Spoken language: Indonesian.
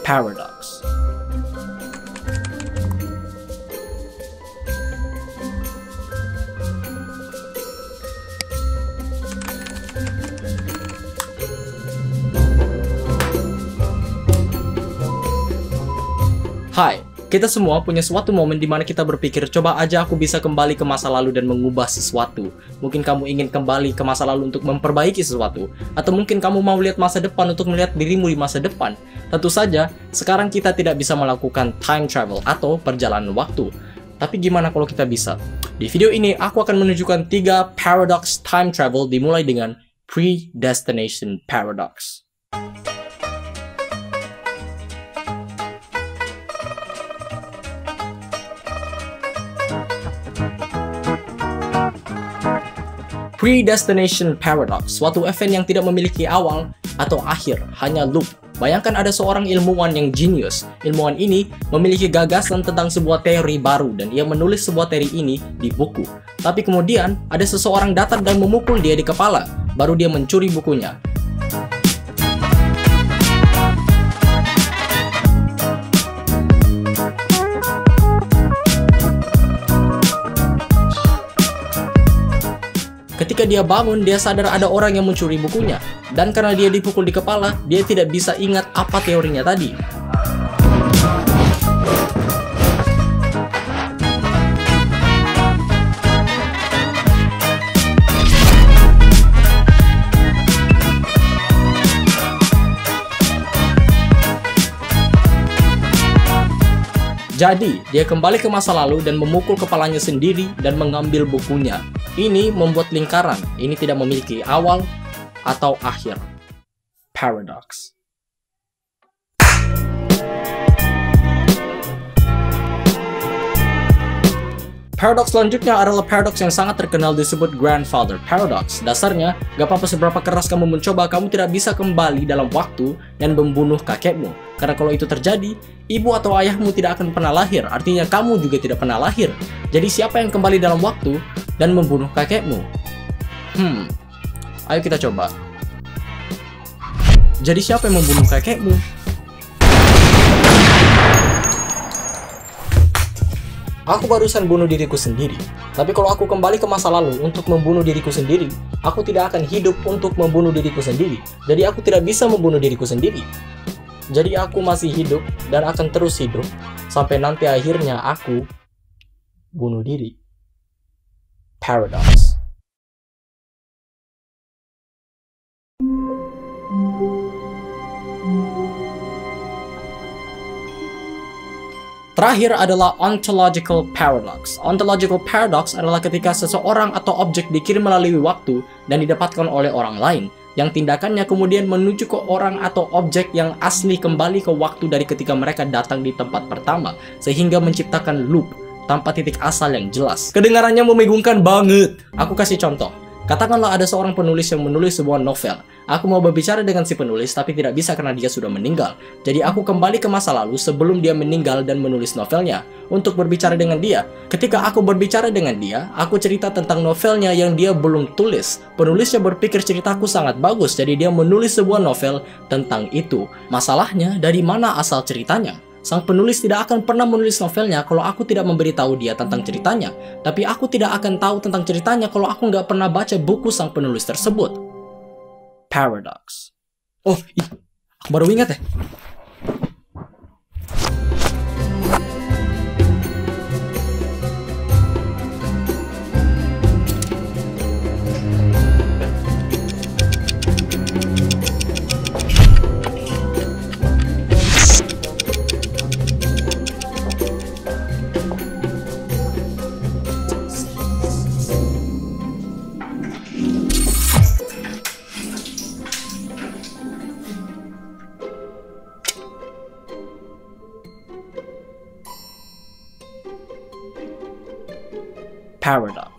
Paradox. Hai, kita semua punya suatu momen di mana kita berpikir, coba aja aku bisa kembali ke masa lalu dan mengubah sesuatu. Mungkin kamu ingin kembali ke masa lalu untuk memperbaiki sesuatu, atau mungkin kamu mau lihat masa depan untuk melihat dirimu di masa depan. Tentu saja, sekarang kita tidak bisa melakukan time travel atau perjalanan waktu. Tapi gimana kalau kita bisa? Di video ini, aku akan menunjukkan 3 paradox time travel dimulai dengan predestination paradox. Predestination paradox, suatu event yang tidak memiliki awal atau akhir, hanya loop. Bayangkan ada seorang ilmuwan yang jenius. Ilmuwan ini memiliki gagasan tentang sebuah teori baru dan ia menulis sebuah teori ini di buku. Tapi kemudian ada seseorang datang dan memukul dia di kepala, baru dia mencuri bukunya. Ketika dia bangun, dia sadar ada orang yang mencuri bukunya. Dan karena dia dipukul di kepala, dia tidak bisa ingat apa teorinya tadi. Jadi, dia kembali ke masa lalu dan memukul kepalanya sendiri dan mengambil bukunya. Ini membuat lingkaran. Ini tidak memiliki awal atau akhir. Paradox. Paradox selanjutnya adalah paradox yang sangat terkenal disebut grandfather paradox. Dasarnya, gak apa-apa seberapa keras kamu mencoba, kamu tidak bisa kembali dalam waktu dan membunuh kakekmu. Karena kalau itu terjadi, ibu atau ayahmu tidak akan pernah lahir, artinya kamu juga tidak pernah lahir. Jadi siapa yang kembali dalam waktu dan membunuh kakekmu? Ayo kita coba. Jadi siapa yang membunuh kakekmu? Aku barusan bunuh diriku sendiri. Tapi kalau aku kembali ke masa lalu untuk membunuh diriku sendiri, aku tidak akan hidup untuk membunuh diriku sendiri. Jadi aku tidak bisa membunuh diriku sendiri. Jadi aku masih hidup dan akan terus hidup sampai nanti akhirnya aku bunuh diri. Paradox. Terakhir adalah ontological paradox. Ontological paradox adalah ketika seseorang atau objek dikirim melalui waktu dan didapatkan oleh orang lain, yang tindakannya kemudian menuju ke orang atau objek yang asli kembali ke waktu dari ketika mereka datang di tempat pertama, sehingga menciptakan loop tanpa titik asal yang jelas. Kedengarannya membingungkan banget. Aku kasih contoh. Katakanlah ada seorang penulis yang menulis sebuah novel. Aku mau berbicara dengan si penulis tapi tidak bisa karena dia sudah meninggal. Jadi aku kembali ke masa lalu sebelum dia meninggal dan menulis novelnya untuk berbicara dengan dia. Ketika aku berbicara dengan dia, aku cerita tentang novelnya yang dia belum tulis. Penulisnya berpikir ceritaku sangat bagus, jadi dia menulis sebuah novel tentang itu. Masalahnya, dari mana asal ceritanya? Sang penulis tidak akan pernah menulis novelnya kalau aku tidak memberitahu dia tentang ceritanya. Tapi aku tidak akan tahu tentang ceritanya kalau aku nggak pernah baca buku sang penulis tersebut. Paradox. Oh, aku baru ingat ya. Paradox.